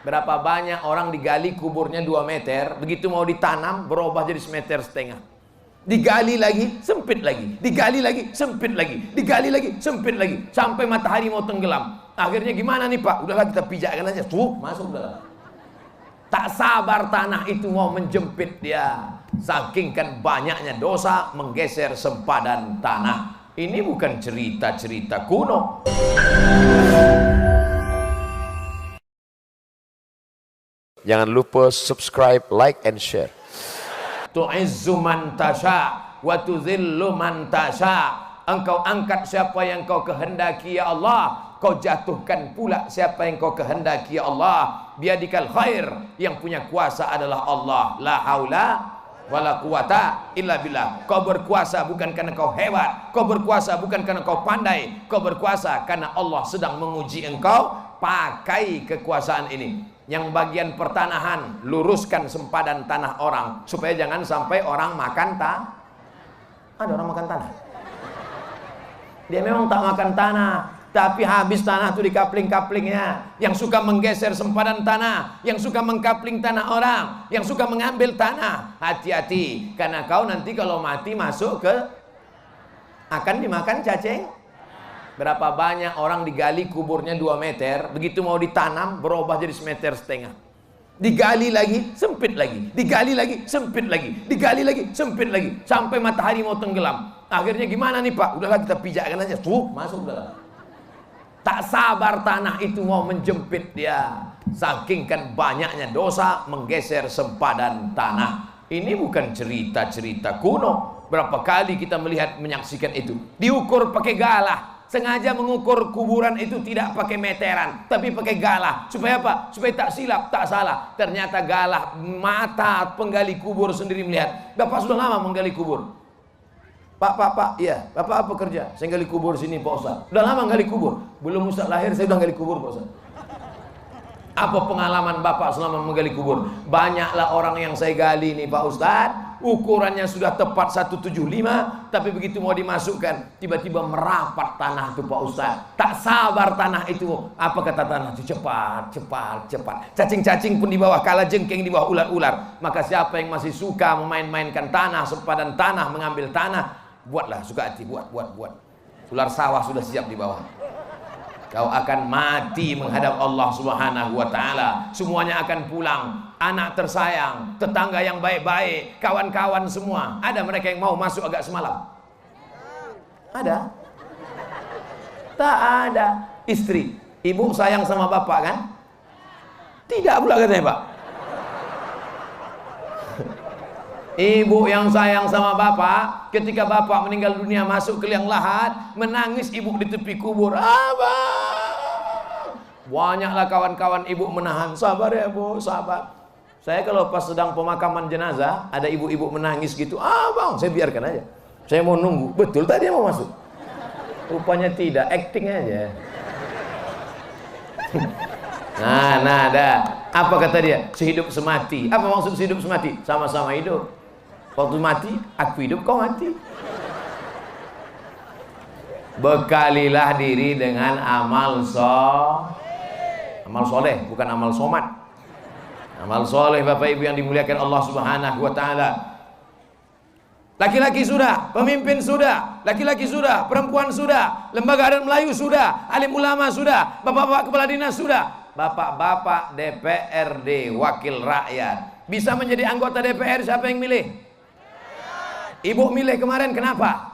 Berapa banyak orang digali kuburnya 2 meter, begitu mau ditanam berubah jadi 1,5 meter. Digali lagi, sempit lagi, digali lagi, sempit lagi, digali lagi, sempit lagi, sampai matahari mau tenggelam. Akhirnya gimana nih Pak? Udahlah kita pijakkan aja, masuk dalam. Tak sabar tanah itu mau menjepit dia. Saking kan banyaknya dosa menggeser sempadan tanah. Ini bukan cerita-cerita kuno. Jangan lupa subscribe, like, and share. Tu'izzu man tasha wa tudhillu man tasha. Engkau angkat siapa yang kau kehendaki ya Allah, kau jatuhkan pula siapa yang kau kehendaki ya Allah. Biadikal khair, yang punya kuasa adalah Allah. La haula wala quwata illa billah. Kau berkuasa bukan karena kau hebat, kau berkuasa bukan karena kau pandai, kau berkuasa karena Allah sedang menguji engkau. Pakai kekuasaan ini. Yang bagian pertanahan, luruskan sempadan tanah orang supaya jangan sampai orang makan Ada orang makan tanah. Dia memang tak makan tanah, tapi habis tanah itu di kapling-kaplingnya. Yang suka menggeser sempadan tanah, yang suka mengkapling tanah orang, yang suka mengambil tanah. Hati-hati, karena kau nanti kalau mati masuk ke akan dimakan cacing. Berapa banyak orang digali kuburnya 2 meter, begitu mau ditanam berubah jadi 1,5 meter. Digali lagi, sempit lagi, digali lagi, sempit lagi, digali lagi, sempit lagi, sampai matahari mau tenggelam. Akhirnya gimana nih Pak? Udahlah kita pijakkan aja, masuk dalam. Tak sabar tanah itu mau menjepit dia. Saking kan banyaknya dosa menggeser sempadan tanah. Ini bukan cerita-cerita kuno. Berapa kali kita melihat, menyaksikan itu. Diukur pakai galah. Sengaja mengukur kuburan itu tidak pakai meteran, tapi pakai galah. Supaya apa? Supaya tak silap, tak salah. Ternyata galah, mata penggali kubur sendiri melihat. Bapak sudah lama menggali kubur. Pak, iya. Bapak apa kerja? Saya gali kubur sini Pak Ustaz. Sudah lama gali kubur. Belum Ustaz lahir saya sudah gali kubur Pak Ustaz. Apa pengalaman Bapak selama menggali kubur? Banyaklah orang yang saya gali nih Pak Ustaz. Ukurannya sudah tepat 175, tapi begitu mau dimasukkan tiba-tiba merapat tanah itu Pak Ustaz. Tak sabar tanah itu. Apa kata tanah itu? Cepat. Cacing-cacing pun di bawah, kalajengking di bawah ular-ular. Maka siapa yang masih suka memain-mainkan tanah, sempadan tanah, mengambil tanah, buatlah, suka hati, buat. Ular sawah sudah siap di bawah. Kau akan mati menghadap Allah Subhanahu wa ta'ala. Semuanya akan pulang. Anak tersayang, tetangga yang baik-baik, kawan-kawan semua. Ada mereka yang mau masuk agak semalam? Ada? Tak ada. Istri, ibu sayang sama bapak kan? Tidak pula katanya Pak. Ibu yang sayang sama bapak, ketika bapak meninggal dunia masuk ke liang lahat, menangis ibu di tepi kubur. Abang! Banyaklah kawan-kawan ibu menahan. Sabar ya Bu, sabar. Saya kalau pas sedang pemakaman jenazah, ada ibu-ibu menangis gitu. Abang, saya biarkan aja. Saya mau nunggu. Betul tadi mau masuk. Rupanya tidak, acting aja. Nah, ada. Apa kata dia? Sehidup semati. Apa maksud sehidup semati? Sama-sama hidup. Waktu mati, aku hidup, kau mati. Bekalilah diri dengan amal soleh, bukan amal somat. Amal soleh Bapak Ibu yang dimuliakan Allah Subhanahu wa ta'ala. Laki-laki sudah, pemimpin sudah, laki-laki sudah, perempuan sudah, lembaga adat Melayu sudah, alim ulama sudah, bapak-bapak kepala dinas sudah, bapak-bapak DPRD, wakil rakyat. Bisa menjadi anggota DPR, siapa yang milih? Ibu milih kemarin, kenapa?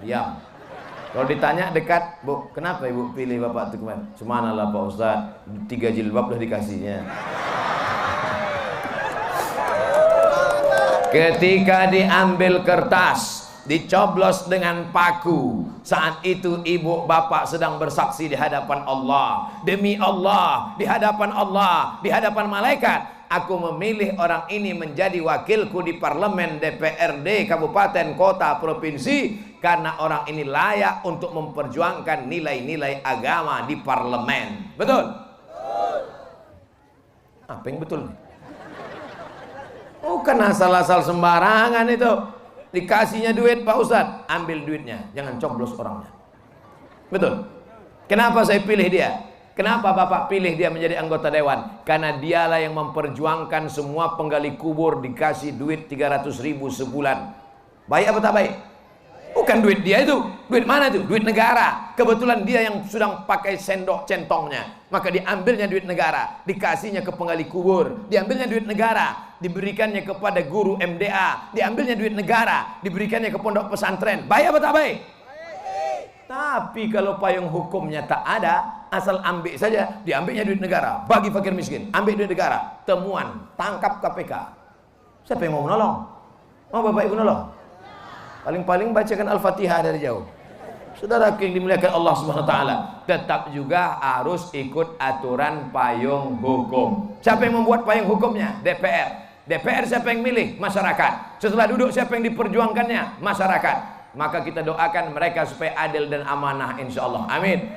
Diam. Kalau ditanya dekat, Bu, kenapa ibu pilih bapak itu kemarin? Subhanallah Pak Ustaz, 3 jilbab udah dikasihnya. Ketika diambil kertas, dicoblos dengan paku, saat itu ibu bapak sedang bersaksi di hadapan Allah. Demi Allah, di hadapan Allah, di hadapan malaikat, aku memilih orang ini menjadi wakilku di parlemen, DPRD, kabupaten, kota, provinsi, karena orang ini layak untuk memperjuangkan nilai-nilai agama di parlemen. Betul? Apa yang betul? Bukan asal-asal sembarangan itu. Dikasihnya duit Pak Ustadz, ambil duitnya, jangan coblos orangnya. Betul? Kenapa saya pilih dia? Kenapa Bapak pilih dia menjadi anggota dewan? Karena dialah yang memperjuangkan semua penggali kubur dikasih duit 300.000 sebulan. Baik apa tak baik? Bukan duit dia itu. Duit mana itu? Duit negara. Kebetulan dia yang sedang pakai sendok centongnya. Maka diambilnya duit negara. Dikasihnya ke penggali kubur. Diambilnya duit negara. Diberikannya kepada guru MDA. Diambilnya duit negara. Diberikannya ke pondok pesantren. Baik apa tak baik? Tapi kalau payung hukumnya tak ada, asal ambil saja, diambilnya duit negara, bagi fakir miskin, ambil duit negara, temuan, tangkap KPK. Siapa yang mau menolong? Mau Bapak Ibu nolong? Paling-paling bacakan Al-Fatihah dari jauh. Saudara yang dimuliakan Allah Subhanahu wa taala, tetap juga harus ikut aturan payung hukum. Siapa yang membuat payung hukumnya? DPR. DPR siapa yang milih? Masyarakat. Setelah duduk siapa yang diperjuangkannya? Masyarakat. Maka kita doakan mereka supaya adil dan amanah, insya Allah. Amin.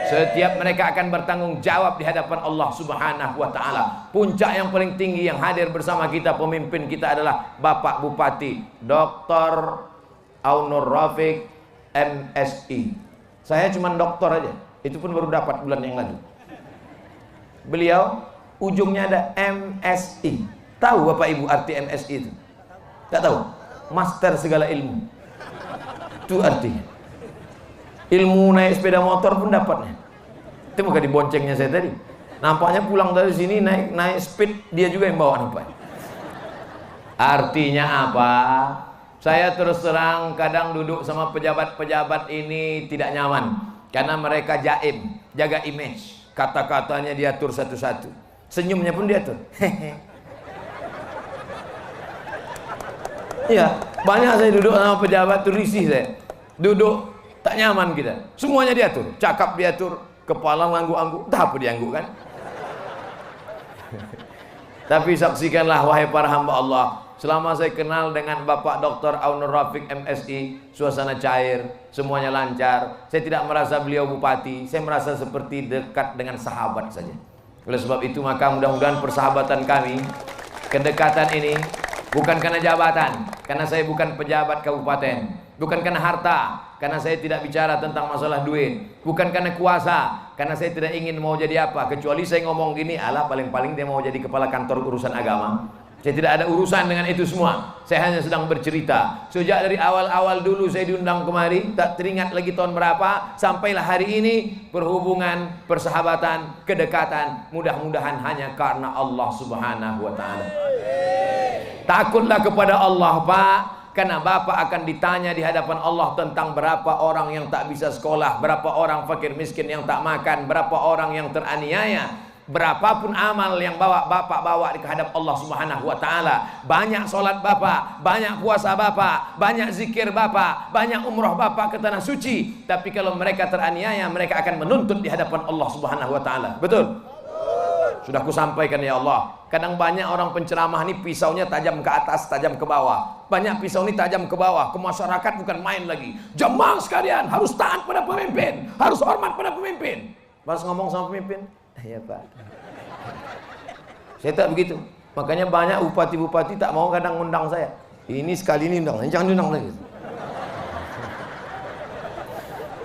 Setiap mereka akan bertanggung jawab di hadapan Allah Subhanahu wa taala. Puncak yang paling tinggi yang hadir bersama kita, pemimpin kita adalah Bapak Bupati Dr. Aunur Rafiq MSI. Saya cuma doktor aja, itu pun baru dapat bulan yang lalu. Beliau ujungnya ada MSI. Tahu Bapak Ibu arti MSI itu? Tak tahu? Master segala ilmu. Itu artinya. Ilmu naik sepeda motor pun dapatnya. Itu maka diboncengnya saya tadi. Nampaknya pulang dari sini naik speed, dia juga yang bawa nampaknya. Artinya apa? Saya terus terang kadang duduk sama pejabat-pejabat ini tidak nyaman. Karena mereka jaim, jaga image. Kata-katanya diatur satu-satu. Senyumnya pun diatur. Iya, banyak saya duduk sama pejabat tuh risih saya. Duduk tak nyaman kita. Semuanya diatur, cakap diatur, kepala ngangguk-angguk, tak apa diangguk kan? Tapi saksikanlah wahai para hamba Allah, selama saya kenal dengan Bapak Dr. Aunur Rafiq MSI, suasana cair, semuanya lancar. Saya tidak merasa beliau bupati, saya merasa seperti dekat dengan sahabat saja. Oleh sebab itu maka mudah-mudahan persahabatan kami, kedekatan ini bukan karena jabatan, karena saya bukan pejabat kabupaten. Bukan karena harta, karena saya tidak bicara tentang masalah duit. Bukan karena kuasa, karena saya tidak ingin mau jadi apa. Kecuali saya ngomong gini, alah paling-paling dia mau jadi kepala kantor urusan agama. Saya tidak ada urusan dengan itu semua. Saya hanya sedang bercerita. Sejak dari awal-awal dulu saya diundang kemari, tak teringat lagi tahun berapa, sampailah hari ini, perhubungan, persahabatan, kedekatan, mudah-mudahan hanya karena Allah Subhanahu wa taala. Takutlah kepada Allah, Pak. Karena Bapak akan ditanya di hadapan Allah tentang berapa orang yang tak bisa sekolah, berapa orang fakir miskin yang tak makan, berapa orang yang teraniaya. Berapapun amal yang Bapak bawa di hadap Allah Subhanahu wa taala, banyak solat Bapak, banyak puasa Bapak, banyak zikir Bapak, banyak umroh Bapak ke tanah suci, tapi kalau mereka teraniaya, mereka akan menuntut di hadapan Allah Subhanahu wa taala. Betul? Sudah kusampaikan ya Allah. Kadang banyak orang penceramah ini pisaunya tajam ke atas, tajam ke bawah. Banyak pisau ini tajam ke bawah, ke masyarakat bukan main lagi. Jemaah sekalian harus taat pada pemimpin, harus hormat pada pemimpin. Pas ngomong sama pemimpin, ya Pak. Saya tak begitu. Makanya banyak bupati-bupati tak mau kadang undang saya. Ini sekali ini undang, jangan undang lagi.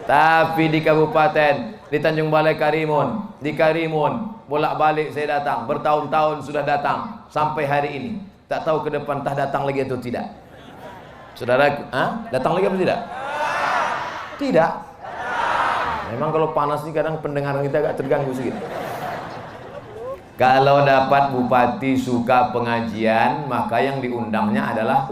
Tapi di kabupaten, di Tanjung Balai Karimun, di Karimun, bolak-balik saya datang, bertahun-tahun sudah datang sampai hari ini. Tak tahu ke depan entah datang lagi atau tidak. Saudara, datang lagi atau tidak? Tidak. Memang kalau panas ini kadang pendengaran kita agak terganggu sedikit. Kalau dapat bupati suka pengajian, maka yang diundangnya adalah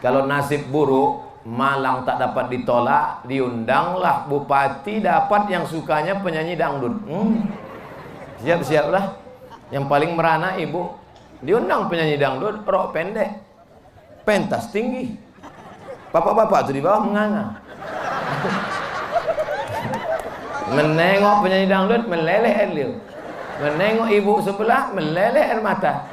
Kalau nasib buruk, malang tak dapat ditolak, diundanglah bupati dapat yang sukanya penyanyi dangdut. Siap-siaplah. Yang paling merana ibu, diundang penyanyi dangdut, rok pendek, pentas tinggi. Bapak-bapak tuh di bawah menganga. Menengok penyanyi dangdut meleleh air liur. Menengok ibu sebelah meleleh air mata.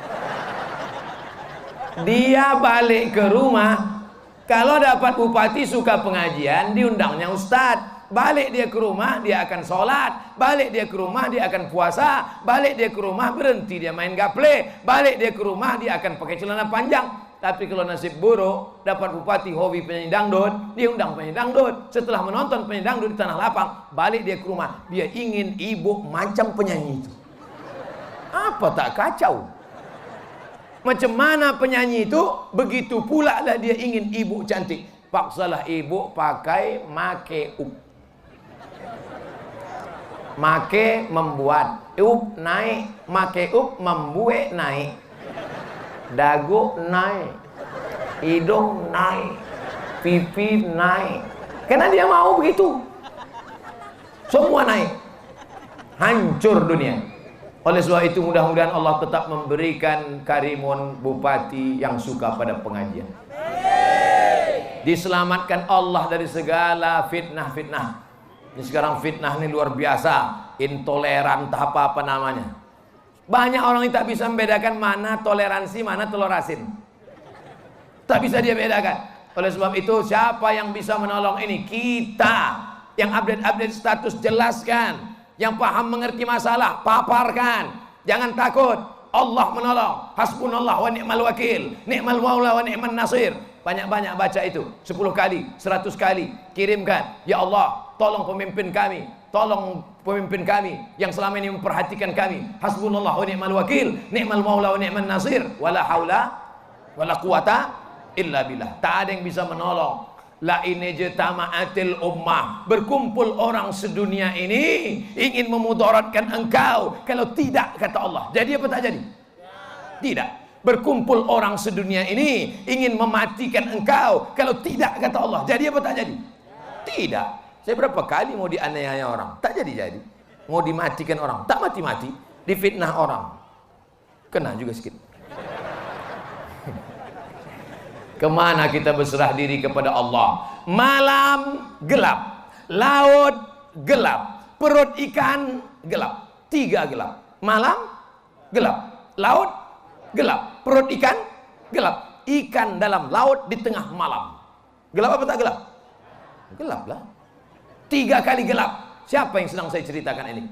Dia balik ke rumah. Kalau dapat bupati suka pengajian, diundangnya ustadz. Balik dia ke rumah, dia akan sholat. Balik dia ke rumah, dia akan puasa. Balik dia ke rumah, berhenti dia main gaple. Balik dia ke rumah, dia akan pakai celana panjang. Tapi kalau nasib buruk, dapat bupati hobi penyanyi dangdut, dia undang penyanyi dangdut. Setelah menonton penyanyi dangdut di Tanah Lapang, balik dia ke rumah, dia ingin ibu macam penyanyi itu. Apa tak kacau? Macam mana penyanyi itu, begitu pula lah dia ingin ibu cantik. Paksalah ibu pakai make-up. Make membuat, up naik, make-up membuat naik. Dagu naik, hidung naik, pipi naik. Karena dia mau begitu. Semua naik. Hancur dunia. Oleh sebab itu mudah-mudahan Allah tetap memberikan Karimun bupati yang suka pada pengajian. Diselamatkan Allah dari segala fitnah-fitnah. Ini sekarang fitnah ini luar biasa. Intoleran apa namanya. Banyak orang yang tak bisa membedakan mana toleransi, mana telur asin. Tak bisa dia bedakan. Oleh sebab itu siapa yang bisa menolong ini? Kita yang update status jelaskan. Yang paham mengerti masalah, paparkan. Jangan takut. Allah menolong. Hasbunallah wa ni'mal wakil. Ni'mal maula wa ni'man nasir. Banyak-banyak baca itu. 10 kali, 100 kali. Kirimkan. Ya Allah, tolong pemimpin kami. Tolong pemimpin kami yang selama ini memperhatikan kami. Hasbunallah wa ni'mal wakil. Ni'mal maula wa ni'man nasir. Wala haula wala quwata illa billah. Tak ada yang bisa menolong. La inijtama'atil ummah, berkumpul orang sedunia ini ingin memudaratkan engkau, kalau tidak kata Allah jadi apa tak jadi? Tidak. Berkumpul orang sedunia ini ingin mematikan engkau, kalau tidak kata Allah jadi apa tak jadi? Tidak. Saya berapa kali mau dianiaya orang, tak jadi. Mau dimatikan orang, tak mati-mati. Difitnah orang, kena juga sedikit. Kemana kita berserah diri kepada Allah? Malam gelap, laut gelap, perut ikan gelap. 3 gelap. Malam gelap, laut gelap, perut ikan gelap. Ikan dalam laut di tengah malam. Gelap apa tak gelap? Gelap lah. 3 kali gelap. Siapa yang sedang saya ceritakan ini?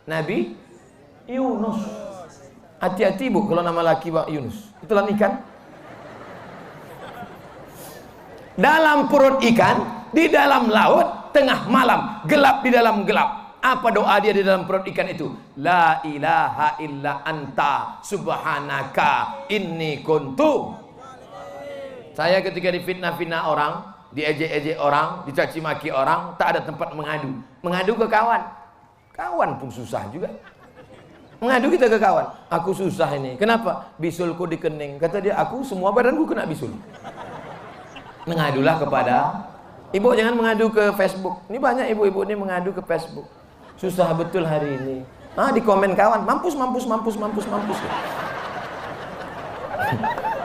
Nabi Yunus. Hati-hati bu kalau nama laki Pak Yunus. Itulah ikan. Dalam perut ikan, di dalam laut, tengah malam, gelap di dalam gelap. Apa doa dia di dalam perut ikan itu? La ilaha illa anta subhanaka inni kuntu. Saya ketika difitnah-fitnah orang, diejek-ejek orang, dicaci maki orang, tak ada tempat mengadu. Mengadu ke kawan. Kawan pun susah juga. Mengadu kita ke kawan. Aku susah ini. Kenapa? Bisulku di kening. Kata dia, aku semua badanku kena bisul. Mengadulah kepada ibu, jangan mengadu ke Facebook. Ini banyak ibu-ibu ini mengadu ke Facebook. Susah betul hari ini. Di komen kawan, mampus.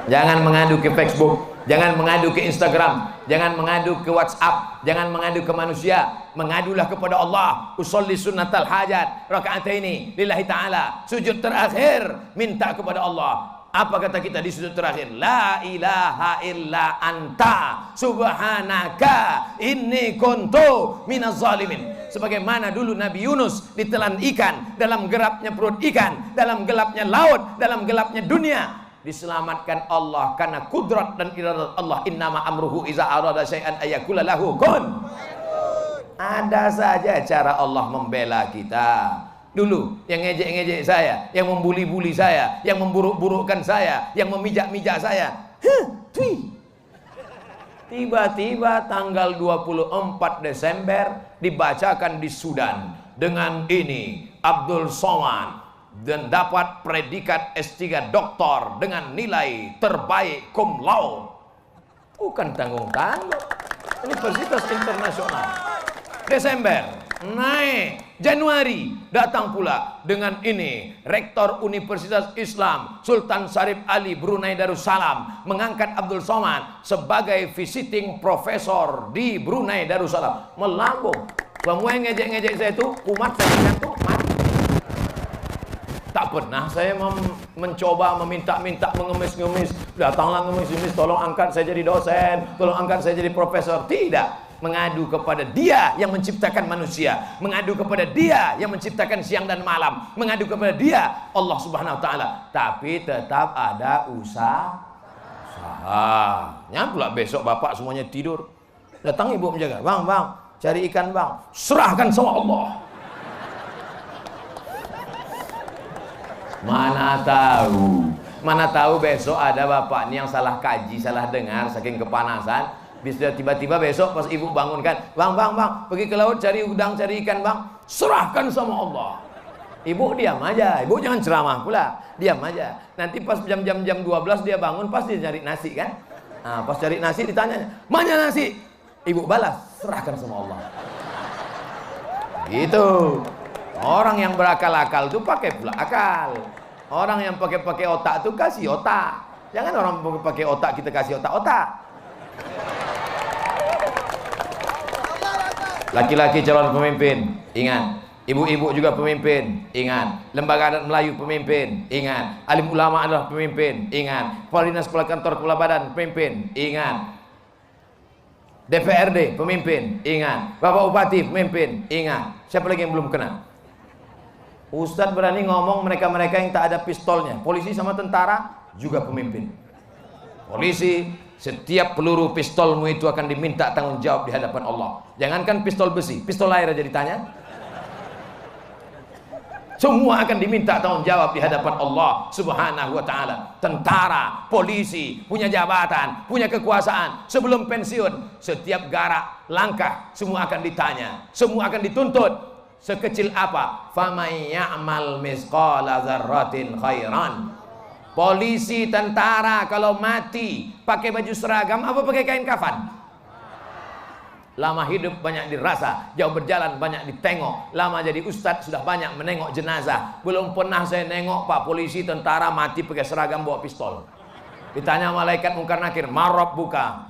Jangan mengadu ke Facebook, jangan mengadu ke Instagram, jangan mengadu ke WhatsApp, jangan mengadu ke manusia. Mengadulah kepada Allah. Usolli sunnatal hajat, rakaataini lillahi ta'ala. Sujud terakhir minta kepada Allah. Apa kata kita di sudut terakhir? La ilaha illa anta subhanaka inni kuntu minaz zalimin. Sebagaimana dulu Nabi Yunus ditelan ikan, dalam gelapnya perut ikan, dalam gelapnya laut, dalam gelapnya dunia, diselamatkan Allah karena kudrat dan iradat Allah. Innama amruhu iza arada syai'an ayakula lahu kun. Ada saja cara Allah membela kita. Dulu yang ngejek-ngejek saya, yang membuli-buli saya, yang memburuk-burukkan saya, yang memijak-mijak saya, tiba-tiba tanggal 24 Desember dibacakan di Sudan. Dengan ini Abdul Somad dan dapat predikat S3 doktor dengan nilai terbaik cum laude. Bukan tanggung-tanggung, Universitas Internasional. Desember naik, Januari datang pula dengan ini Rektor Universitas Islam Sultan Syarif Ali Brunei Darussalam mengangkat Abdul Somad sebagai visiting professor di Brunei Darussalam. Melambung. Semua yang ngejek-ngejek saya itu kumat, saya gantung, mati. Tak pernah saya mencoba meminta-minta, mengemis-ngemis. Datanglah ngemis-ngemis, tolong angkat saya jadi dosen, tolong angkat saya jadi profesor. Tidak. Mengadu kepada Dia yang menciptakan manusia, mengadu kepada Dia yang menciptakan siang dan malam, mengadu kepada Dia Allah Subhanahu wa taala. Tapi tetap ada usaha. Pula besok bapak semuanya tidur. Datang ibu menjaga. Bang, cari ikan bang. Serahkan sama Allah. Mana tahu besok ada bapak ini yang salah kaji, salah dengar, saking kepanasan. Bisa tiba-tiba besok pas ibu bangunkan, bang, pergi ke laut cari udang, cari ikan bang. Serahkan sama Allah. Ibu diam aja, ibu jangan ceramah pula, diam aja. Nanti pas jam 12 dia bangun, pasti cari nasi kan. Nah, pas cari nasi ditanya, mana nasi? Ibu balas, serahkan sama Allah. Gitu. Orang yang berakal-akal tuh pakai pula akal. Orang yang pakai otak tuh kasih otak. Jangan orang pakai otak kita kasih otak-otak. Laki-laki calon pemimpin, ingat. Ibu-ibu juga pemimpin, ingat. Lembaga adat Melayu pemimpin, ingat. Alim ulama adalah pemimpin, ingat. Kepala dinas, kepala kantor, kepala badan pemimpin, ingat. DPRD pemimpin, ingat. Bapak Bupati pemimpin, ingat. Siapa lagi yang belum kena? Ustadz berani ngomong mereka-mereka yang tak ada pistolnya. Polisi sama tentara juga pemimpin. Polisi, setiap peluru pistolmu itu akan diminta tanggung jawab di hadapan Allah. Jangankan pistol besi, pistol air aja ditanya. Semua akan diminta tanggung jawab di hadapan Allah Subhanahu wa ta'ala. Tentara, polisi, punya jabatan, punya kekuasaan. Sebelum pensiun, setiap garak, langkah, semua akan ditanya. Semua akan dituntut. Sekecil apa? Faman ya'mal misqala dzarratin khairan. Polisi, tentara kalau mati pakai baju seragam apa pakai kain kafan? Lama hidup banyak dirasa, jauh berjalan banyak ditengok. Lama jadi ustadz sudah banyak menengok jenazah. Belum pernah saya nengok pak polisi tentara mati pakai seragam bawa pistol. Ditanya malaikat mungkar nakir, marab buka.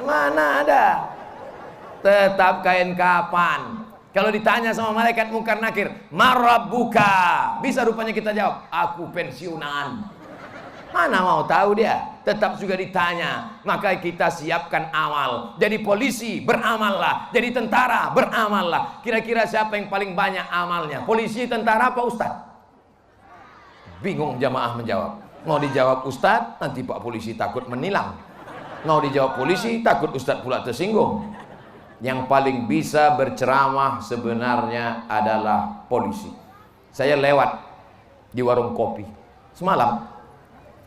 Mana ada? Tetap kain kafan. Kalau ditanya sama malaikat mungkar nakir, marab buka. Bisa rupanya kita jawab, aku pensiunan. Mana mau tahu dia? Tetap juga ditanya. Maka kita siapkan amal. Jadi polisi, beramallah. Jadi tentara, beramallah. Kira-kira siapa yang paling banyak amalnya? Polisi, tentara, apa ustadz? Bingung jamaah menjawab. Mau dijawab ustadz, nanti pak polisi takut menilang. Mau dijawab polisi, takut ustadz pula tersinggung. Yang paling bisa berceramah sebenarnya adalah polisi. Saya lewat di warung kopi semalam,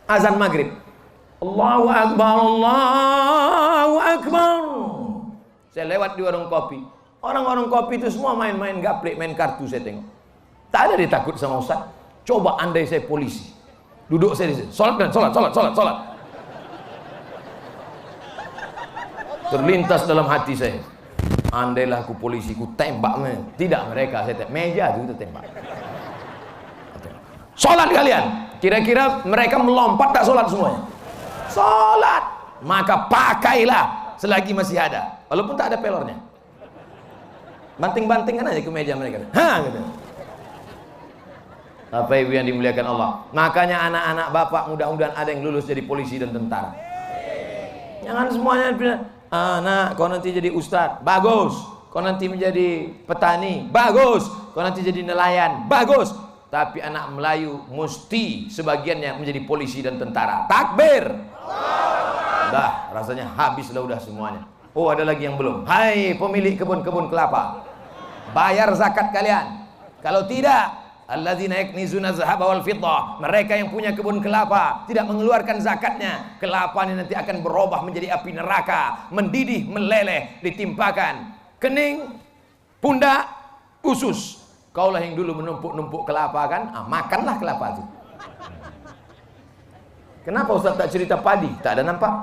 azan maghrib, Allahu Akbar, Allahu Akbar. Saya lewat di warung kopi. Orang-orang kopi itu semua main-main gaplek, main kartu saya tengok. Tak ada dia takut sama ustaz. Coba andai saya polisi, duduk saya di sini, sholat. Terlintas dalam hati saya, andailah aku polisi, ku tembak. Tidak mereka, saya tembak. Meja itu tembak. Sholat kalian. Kira-kira mereka melompat tak sholat semuanya? Sholat. Maka pakailah selagi masih ada, walaupun tak ada pelornya. Banting-bantingkan aja ke meja mereka. Gitu. Apa ibu yang dimuliakan Allah? Makanya anak-anak bapak mudah-mudahan ada yang lulus jadi polisi dan tentara. Jangan semuanya bilang, anak kau nanti jadi ustadz, bagus. Kau nanti menjadi petani, bagus. Kau nanti jadi nelayan, bagus. Tapi anak Melayu mesti sebagiannya menjadi polisi dan tentara. Takbir. Dah, rasanya habislah udah semuanya. Oh, ada lagi yang belum. Hai pemilik kebun-kebun kelapa, bayar zakat kalian. Kalau tidak, alladzina yaknizuna dzahaba wal fiddah, mereka yang punya kebun kelapa tidak mengeluarkan zakatnya, kelapanya nanti akan berubah menjadi api neraka, mendidih, meleleh, ditimpakan kening, pundak, usus. Kaulah yang dulu menumpuk-numpuk kelapa kan? Makanlah kelapa itu. Kenapa Ustaz tak cerita padi? Tak ada nampak.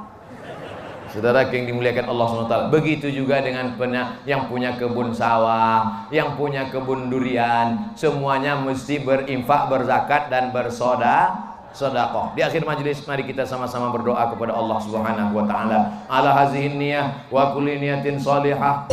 Saudara yang dimuliakan Allah SWT. Begitu juga dengan yang punya kebun sawah, yang punya kebun durian, semuanya mesti berinfak, berzakat dan bersedekah. Di akhir majelis mari kita sama-sama berdoa kepada Allah Subhanahu wa taala. Ala hazihin niyah wa kulli niyatin shalihah.